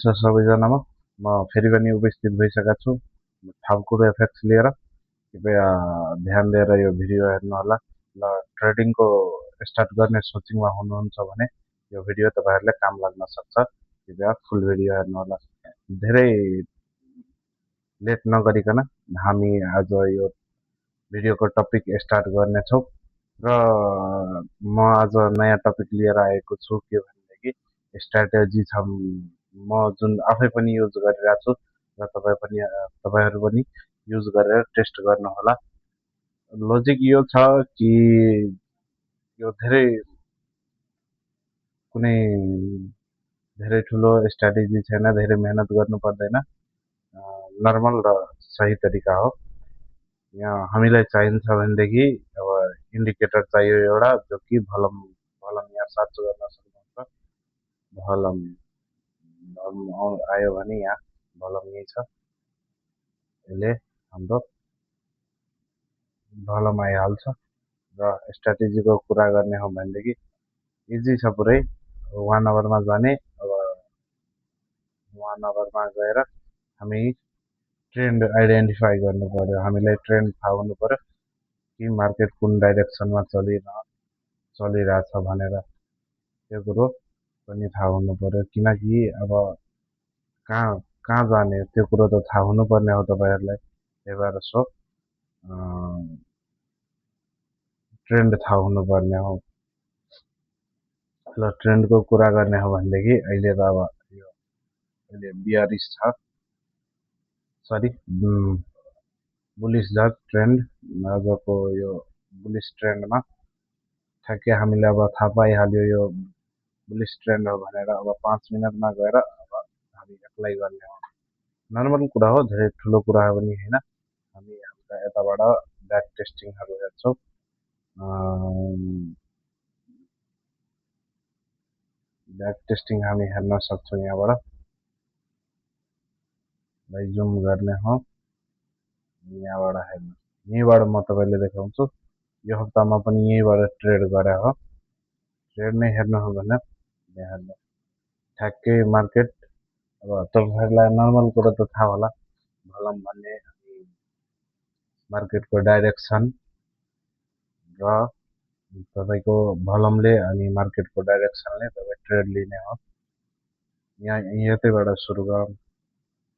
सबैजनामा म फेरि पनि उपस्थित भइसकेको छु ठाउँकुरो एफएक्स लिएर। कृपया ध्यान दिएर यो भिडियो हेर्नुहोला। ल ट्रेडिङको स्टार्ट गर्ने सोचिङमा हुनुहुन्छ भने यो भिडियो तपाईँहरूलाई काम लाग्न सक्छ। कृपया फुल भिडियो हेर्नुहोला। धेरै लेट नगरिकन हामी आज यो भिडियोको टपिक स्टार्ट गर्नेछौँ र म आज नयाँ टपिक लिएर आएको छु के भनेदेखि स्ट्राटेजी छ म जुन आफै पनि युज गरिरहेको छु र तपाईँहरू पनि युज गरेर टेस्ट गर्नुहोला। लजिक यो छ कि यो कुनै धेरै ठुलो स्ट्राटेजी छैन, धेरै मेहनत गर्नु पर्दैन, नर्मल र सही तरिका हो। यहाँ हामीलाई चाहिन्छ भनेदेखि अब इन्डिकेटर चाहियो एउटा, जो कि भलम भलम यहाँ सर्च गर्न सक्नुहुन्छ। भलम आयो भने यहाँ भलम यही छ, यसले हाम्रो भलम आइहाल्छ। र स्ट्राटेजीको कुरा गर्ने हो भनेदेखि इजी छ पुरै। 1 आवरमा जाने, अब 1 आवरमा गएर हामी ट्रेन्ड आइडेन्टिफाई गर्नु पर्यो। हामीलाई ट्रेन्ड थाहा हुनु पर्यो कि मार्केट कुन डाइरेक्सनमा चलिरहेछ भनेर, त्यो कुरो पनि थाहा हुनु पर्यो। किनकि अब कहाँ कहाँ जाने त्यो कुरो त थाहा हुनुपर्ने हो तपाईँहरूलाई। त्यही भएर ट्रेन्ड थाहा हुनुपर्ने हो। ल ट्रेन्डको कुरा गर्ने हो भनेदेखि अहिले त अब यो अहिले बियरिस छ, सरी बुलिस छ ट्रेन्ड। आजको यो बुलिस ट्रेन्डमा ठ्याक्कै हामीले अब थाहा पाइहाल्यो यो बुलिस ट्रेन्ड हो भनेर। अब 5 मिनटमा गएर अब हामी एप्लाई गर्ने हो। नर्मल कुरा हो, धेरै ठुलो कुरा पनि होइन। हामी हाम्रा यताबाट ब्याक टेस्टिङहरू हेर्छौँ। ब्याक टेस्टिङ हामी हेर्न सक्छौँ यहाँबाट। जुम गर्ने हो, यहाँबाट हेर्नु। यहीँबाट म तपाईँले देखाउँछु। यो हप्तामा पनि यहीँबाट ट्रेड गरे हो। ट्रेड नै हेर्नु हो भने यहाँ हेर्नु ठ्याक्कै मार्केट। अब तपाईँहरूलाई नर्मल कुरो त थाहा होला, भलम भन्ने मार्केटको डाइरेक्सन र तपाईँको भलमले अनि मार्केटको डाइरेक्सनले तपाईँ ट्रेड लिने हो। यहाँ यतैबाट सुरु गरौँ।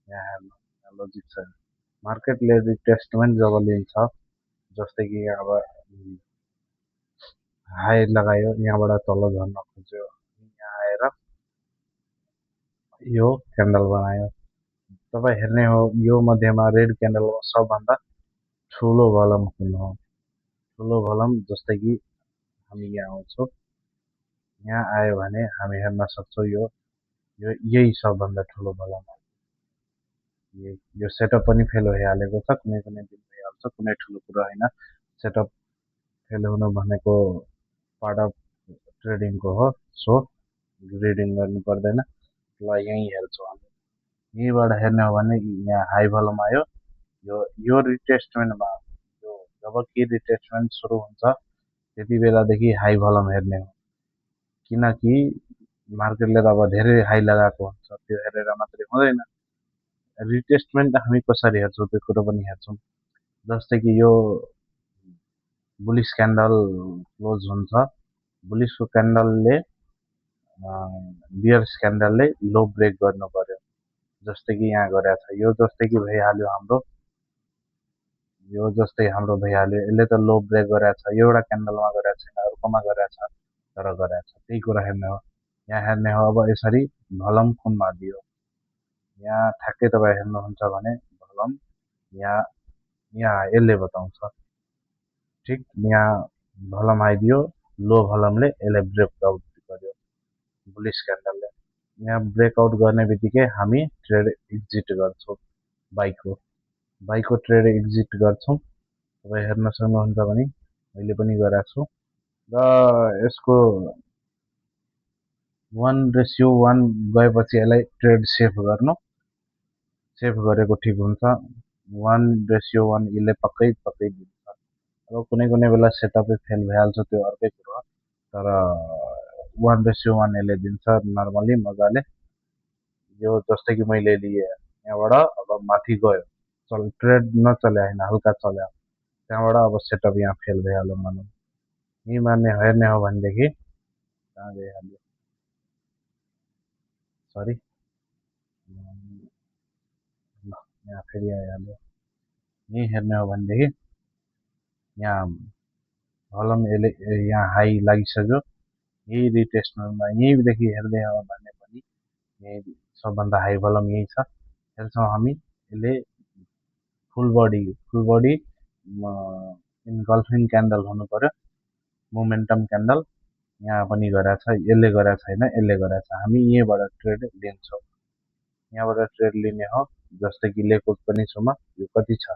यहाँ हेर्नु लजिक छ। मार्केटले रिटेस्टमेन्ट जब लिन्छ, जस्तै कि अब हाई लगायो, यहाँबाट तल झर्न खोज्यो, यहाँ आएर यो क्यान्डल बनायो। तपाईँ हेर्ने हो यो मध्येमा रेड क्यान्डलमा सबभन्दा ठुलो भलम कुन हो। ठुलो भलम जस्तै कि हामी यहाँ आउँछौँ, यहाँ आयो भने हामी हेर्न सक्छौँ यो यही सबभन्दा ठुलो भलम हो। यो सेटअप पनि फेल भइहालेको छ, कुनै कुनै दिन भइहाल्छ, कुनै ठुलो कुरा होइन। सेटअप फेल हुनु भनेको पार्ट अफ ट्रेडिङको हो। सो रिडिङ गर्नु पर्दैन। ल यहीँ हेर्छौँ हामी। यहीँबाट हेर्ने हो भने यहाँ हाई भलम आयो। यो रिटेस्टमेन्टमा जब कि रिटेस्टमेन्ट सुरु हुन्छ त्यति बेलादेखि हाई भलम हेर्ने हो। किनकि मार्केटले त अब धेरै हाई लगाएको हुन्छ, त्यो हेरेर मात्रै हुँदैन। रिटेस्टमेन्ट हामी कसरी हेर्छौँ त्यो कुरो पनि हेर्छौँ। जस्तै कि यो बुलिस क्यान्डल क्लोज हुन्छ, बुलिसको क्यान्डलले बियर्स क्यान्डलले लो ब्रेक गर्नु पर्यो। जस्तै कि यहाँ गरेको छ, यो जस्तै कि भइहाल्यो हाम्रो, यो जस्तै हाम्रो भइहाल्यो। यसले त लो ब्रेक गरेको छ, एउटा क्यान्डलमा गरेको छैन, अर्कोमा गरेको छ, तर गरेको छ। त्यही कुरा हेर्ने हो। यहाँ हेर्ने हो अब यसरी भलम कुनमा दियो। यहाँ ठ्याक्कै तपाईँ हेर्नुहुन्छ भने भलम यहाँ यसले बताउँछ। ठिक यहाँ भलम आइदियो, लो भलमले यसले ब्रेकआउट गर्यो बुलिस क्यान्डलले। यहाँ ब्रेकआउट गर्ने बित्तिकै हामी ट्रेड एक्जिट गर्छौँ। बाइको ट्रेड एक्जिट गर्छौँ। तपाईँ हेर्न सक्नुहुन्छ भने मैले पनि गरेको छु। र यसको 1:1 गएपछि यसलाई ट्रेड सेफ गर्नु, सेफ गरेको ठिक हुन्छ। 1:1 यसले पक्कै दिन्छ। अब कुनै बेला सेटअपै फेल भइहाल्छ, त्यो अर्कै कुरो हो। तर 1:1 यसले दिन्छ नर्मली मजाले। यो जस्तै कि मैले लिएँ यहाँबाट अब माथि गयो ट्रेड नचल्यो होइन हल्का चल्यो त्यहाँबाट अब सेटअप यहाँ फेल भइहाल्यो भनौँ यहीँ हेर्ने हो भनेदेखि कहाँ गइहाल्यो सरी ल यहाँ फेरि आइहाल्यो यहीँ हेर्ने हो भनेदेखि यहाँ भलम यहाँ हाई लागिसक्यो यही रिटेस्टमा यहीँदेखि हेर्दै हो भने पनि यही सबभन्दा हाई भलम यही छ हेर्छौँ हामी यसले फुल बडी इन्गल्फिङ क्यान्डल हुनु पर्यो मोमेन्टम क्यान्डल यहाँ पनि गरेको छ यसले गरेको छैन यसले गरेको छ हामी यहीँबाट ट्रेड लिन्छौँ यहाँबाट ट्रेड लिने हो जस्तै कि लिएको पनि छु म यो कति छ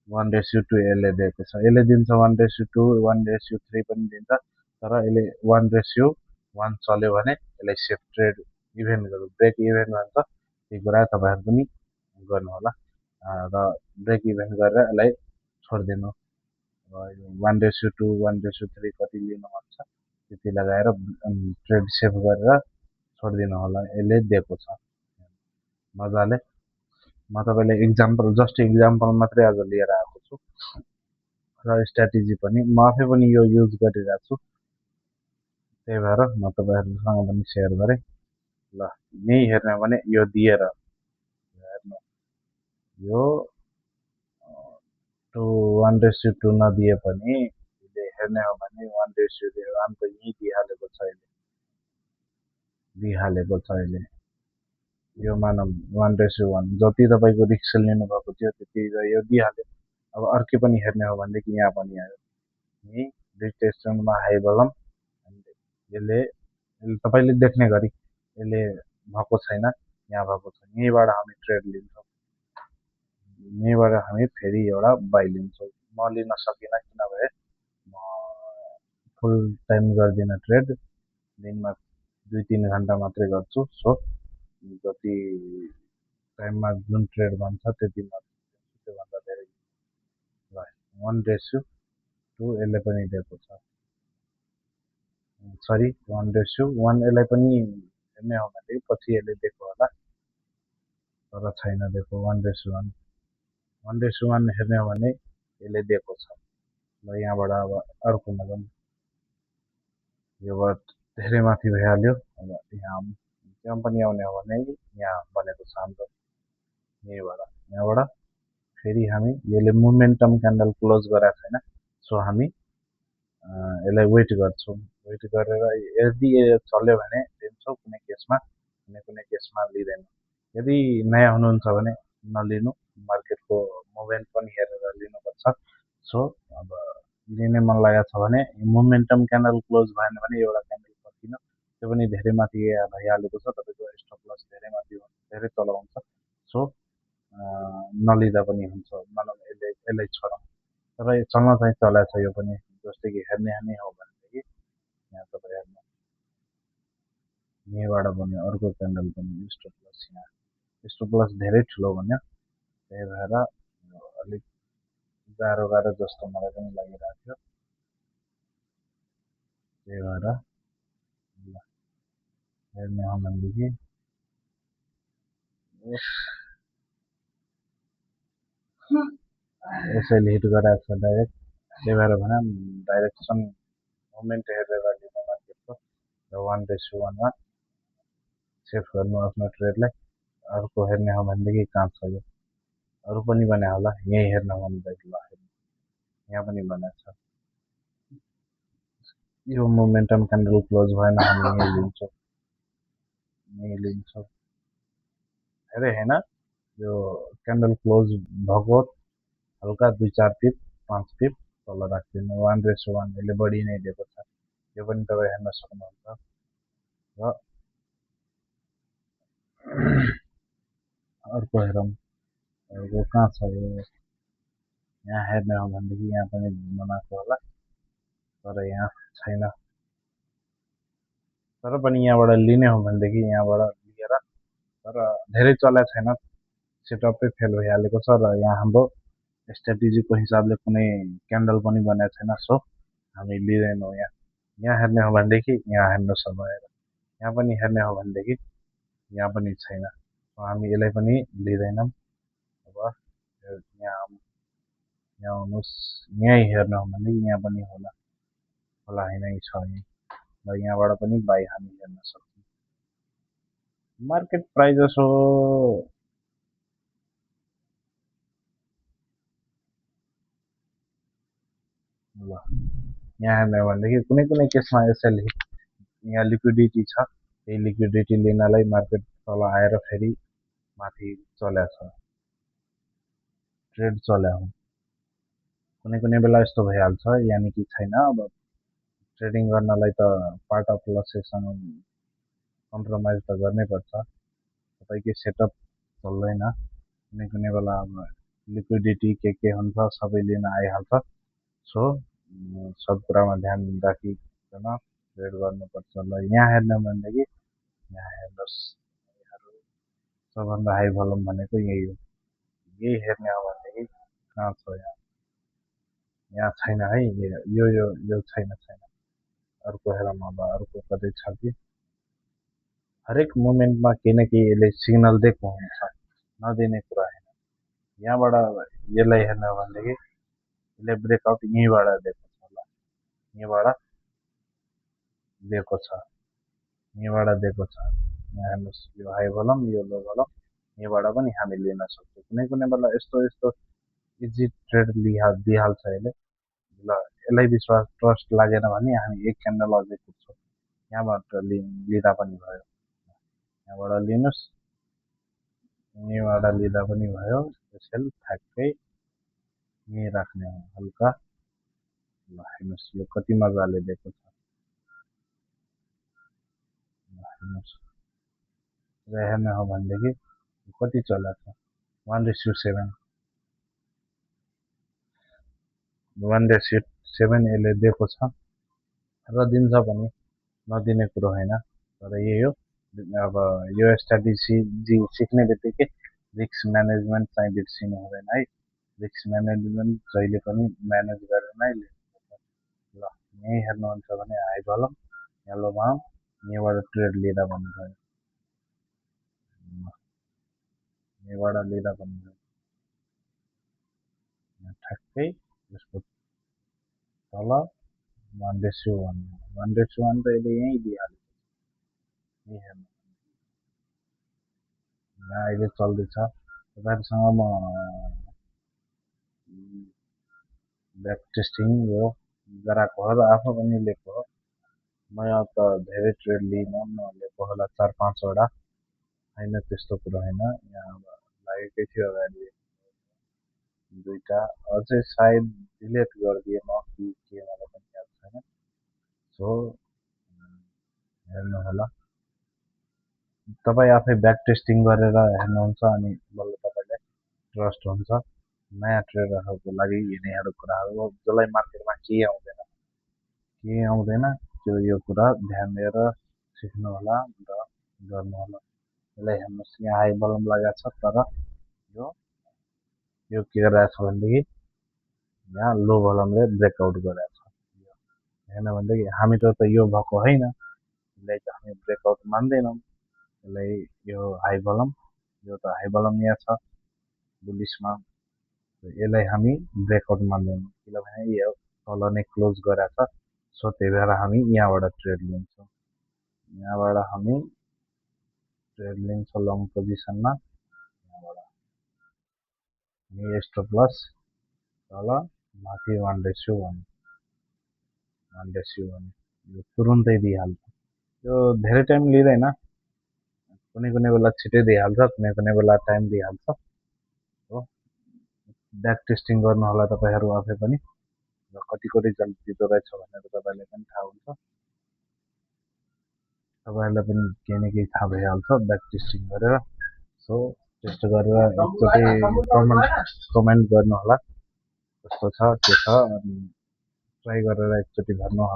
1:2 यसले दिएको छ यसले दिन्छ 1:2 1:3 पनि दिन्छ तर यसले 1:1 चल्यो भने यसलाई सेफ ट्रेड इभेन्ट गरौँ ब्रेक इभेन्ट भन्छ त्यो कुरा तपाईँहरू पनि गर्नु होला र ब्रेक इभेन्ट गरेर यसलाई छोडिदिनु 1:2 1:3 कति लिनु मन छ त्यति लगाएर ट्रेड सेभ गरेर छोडिदिनु होला यसले दिएको छ मजाले म तपाईँलाई जस्ट इक्जाम्पल मात्रै आज लिएर आएको छु र स्ट्राटेजी पनि म आफै पनि यो युज गरिरहेको छु त्यही भएर म तपाईँहरूसँग पनि सेयर गरेँ ल यहीँ हेर्ने भने यो दिएर हेर्नु यो 1:2 नदिए पनि हेर्ने हो भने 1:1 त यहीँ दिइहालेको छ अहिले यो मानव 1:1 जति तपाईँको रिक्स लिनुभएको थियो त्यति यो दिइहाल्यो अब अर्कै पनि हेर्ने हो भनेदेखि यहाँ पनि आयो यहीँ रिटेस्टमा हाई बलम यसले तपाईँले देख्ने गरी यसले भएको छैन यहाँ भएको छ यहीँबाट हामी ट्रेड लिन्छौँ यहीँबाट हामी फेरि एउटा बाई लिन्छौँ म लिन सकिनँ किनभने म फुल टाइम गर्दिनँ ट्रेड दिनमा 2-3 घन्टा मात्रै गर्छु सो जति टाइममा जुन ट्रेड भन्छ त्यति मात्रै त्योभन्दा धेरै ल 1:2 यसले पनि दिएको छ सरी 1:1 यसलाई पनि हेर्ने हो भने पछि यसले दिएको होला तर छैन दिएको 1:1 1:1 हेर्ने हो भने यसले दिएको छ ल यहाँबाट अब अर्कोमा जाउँ योबाट धेरै माथि भइहाल्यो अब यहाँ पनि आउने हो भने यहाँ बनेको छ हाम्रो यहाँबाट फेरि हामी यसले मोमेन्टम क्यान्डल क्लोज गराएको छैन सो हामी यसलाई वेट गर्छौँ वेट गरेर यदि चल्यो भने लिन्छौँ कुनै केसमा लिँदैन यदि नयाँ हुनुहुन्छ भने नलिनु मार्केटको मुभमेन्ट पनि हेरेर लिनुपर्छ सो अब लिने मन लागेको छ भने मोमेन्टम क्यान्डल क्लोज भएन भने एउटा क्यान्डल फर्किनु त्यो पनि धेरै माथि भइहालेको छ तपाईँको स्टप लस धेरै माथि धेरै तल हुन्छ सो नलिँदा पनि हुन्छ मतलब यसलाई छोडौँ तर चल्न चाहिँ चलाएको छ यो पनि जस्तै कि हेर्ने हो भनेदेखि यहाँ तपाईँ हेर्नु यहीँबाट बन्यो अर्को क्यान्डल पनि स्टप लस धेरै ठुलो भन्यो त्यही भएर अलिक गाह्रो जस्तो मलाई पनि लागिरहेको थियो त्यही भएर हेर्ने हो भनेदेखि यसैले हिट गराएको छ डाइरेक्ट त्यही भएर भने डाइरेक्सन मुभमेन्ट हेरेर लिनु मार्केटको र 1:1 सेभ गर्नु आफ्नो ट्रेडलाई अर्को हेर्ने हो भनेदेखि कहाँ छ यो अरू पनि बने होला यहीँ हेर्न हो भनेदेखि ल यहाँ पनि बनाएको छ यो मोमेन्टम क्यान्डल क्लोज भएन हामी यहीँ लिन्छौँ धेरै होइन यो क्यान्डल क्लोज भएको हल्का 2-4 पिप 5 पिप तल राखिदिनु 1:1 यसले बढी नै दिएको छ यो पनि तपाईँ हेर्न सक्नुहुन्छ र अर्को हेरौँ अर्को कहाँ छ यो यहाँ हेर्ने हो भनेदेखि यहाँ पनि बनाएको होला तर यहाँ छैन तर पनि यहाँबाट लिने हो भनेदेखि यहाँबाट लिएर तर धेरै चलेको छैन सेटअपै फेल भइहालेको छ र यहाँ हाम्रो स्ट्राटेजीको हिसाबले कुनै क्यान्डल पनि बनाएको छैन सो हामी लिँदैनौँ यहाँ हेर्ने हो भनेदेखि यहाँ हेर्नुहोस् अब यहाँ पनि हेर्ने हो भनेदेखि यहाँ पनि छैन हामी यसलाई पनि लिँदैनौँ। अब यहाँ यहाँ आउनुहोस्, यहीँ हेर्नु हो भने यहाँ पनि होला होला होइन यी छ यहीँ र यहाँबाट पनि बाई हामी हेर्न सक्छौँ। मार्केट प्राइजेस हो ल यहाँ हेर्ने हो भनेदेखि कुनै कुनै केसमा यसैले यहाँ लिक्विडिटी छ, त्यही लिक्विडिटी लिनलाई मार्केट तल आएर फेरि माथि चल्या छ, ट्रेड चल्या हो। कुनै कुनै बेला यस्तो भइहाल्छ, यानि कि छैन। अब ट्रेडिङ गर्नलाई त पार्ट अफ लसेससँग कम्प्रोमाइज त गर्नै पर्छ, तपाईँकै सेटअप चल्दैन। कुनै कुनै बेला अब लिक्विडिटी के हुन्छ सबै लिन आइहाल्छ। सो सब कुरामा ध्यान राखिकन ट्रेड गर्नुपर्छ। ल यहाँ हेर्ने हो भनेदेखि यहाँ हेर्नुहोस्, सबभन्दा हाई भोल्युम भनेको यही हो। यही हेर्ने हो भनेदेखि कहाँ छ यहाँ, यहाँ छैन है, यो छैन छैन। अर्को हेरौँ, अब अर्को कतै छ कि। हरेक मोमेन्टमा केही न केही यसले सिग्नल दिएको हुन्छ, नदिने कुरा होइन। यहाँबाट यसलाई हेर्ने हो भनेदेखि यसले ब्रेकआउट यहीँबाट दिएको छ। ल यहीँबाट दिएको छ, यहीँबाट दिएको छ। यहाँ हेर्नुहोस्, यो हाई भोल्युम यो लो भोल्युम, यहीँबाट पनि हामी लिन सक्छौँ। कुनै कुनै बेला यस्तो यस्तो इजी ट्रेड दिइहाल्छ यसले। ल यसलाई विश्वास ट्रस्ट लागेन भने हामी एक क्यान्डल अझै पुग्छौँ, यहाँबाट लिँदा पनि भयो। यहाँबाट लिनुहोस्, यहीँबाट लिँदा पनि भयो। सेल ठ्याक्कै यहीँ राख्ने हो हल्का। ल हेर्नुहोस् यो कति मजाले दिएको छ, हेर्नुहोस्। र हेर्ने हो भनेदेखि कति चलेको छ, 1:7 1:7 यसले दिएको छ र दिन्छ पनि, नदिने कुरो होइन। तर यही हो, अब यो स्ट्राटेजी सिक्ने बित्तिकै रिस्क म्यानेजमेन्ट चाहिँ बिर्सिनु हुँदैन है। रिस्क म्यानेजमेन्ट जहिले पनि म्यानेज गरेर नै लिनुपर्छ। ल यहीँ हेर्नुहुन्छ भने हाई भोल्युम येल्लो बाम, यहीँबाट ट्रेड लिँदा पनि भयो, यहीँबाट लिँदा पनि भयो। ठ्याक्कै यसको तल 1:1 1:1 त यसले यहीँ दिइहाल्छ। यही हेर्नु, यहाँ अहिले चल्दैछ। तपाईँहरूसँग म ब्याक टेस्टिङ यो गराएको हो र आफू पनि लिएको हो। म त धेरै ट्रेड लिइनँ, म लिएको होला 4-5वटा, होइन त्यस्तो कुरो होइन। यहाँ अब लागेकै थियो अगाडि दुईवटा, अझै सायद डिलेट गरिदिएँ म कि के मलाई पनि याद छैन। सो हेर्नु होला, तपाईँ आफै ब्याक टेस्टिङ गरेर हेर्नुहुन्छ अनि बल्ल तपाईँलाई ट्रस्ट हुन्छ। नयाँ ट्रेडरहरूको लागि यिनीहरू कुराहरू हो, जसलाई मार्केटमा केही आउँदैन त्यो यो कुरा ध्यान दिएर सिक्नु होला र गर्नु होला। यसलाई हेर्नुहोस्, यहाँ हाई भोल्युम लगाएको छ, तर यो के गरिरहेको छ भनेदेखि यहाँ लो भोल्युमले ब्रेकआउट गरेको छ। हेर्न भनेदेखि हामीको त यो भएको होइन, यसलाई त हामी ब्रेकआउट मान्दैनौँ। यसलाई यो हाई भोल्युम, यो त हाई भोल्युम यहाँ छ बुलिसमा, यसलाई हामी ब्रेकआउट मान्दैनौँ किनभने यो तल नै क्लोज गरेको छ। सो त्यही भएर हामी यहाँबाट ट्रेड लिन्छौँ, यहाँबाट हामी ट्रेड लिन्छौँ लङ पोजिसनमा। यहाँबाट स्टप लस तल माथि 1:1 यो तुरुन्तै दिइहाल्छ। यो धेरै टाइम लिँदैन, कुनै कुनै बेला छिटै दिइहाल्छ, कुनै कुनै बेला टाइम दिइहाल्छ हो। ब्याक टेस्टिङ गर्नु होला तपाईँहरू आफै पनि, र कतिको रिजल्ट दिँदो रहेछ भनेर तपाईँलाई पनि थाहा हुन्छ, तपाईँहरूलाई पनि केही न केही थाहा भइहाल्छ ब्याक टेस्टिङ गरेर। सो टेस्ट गरेर एकचोटि कमेन्ट गर्नु होला कस्तो छ के छ, अनि ट्राई गरेर एकचोटि भन्नु होला।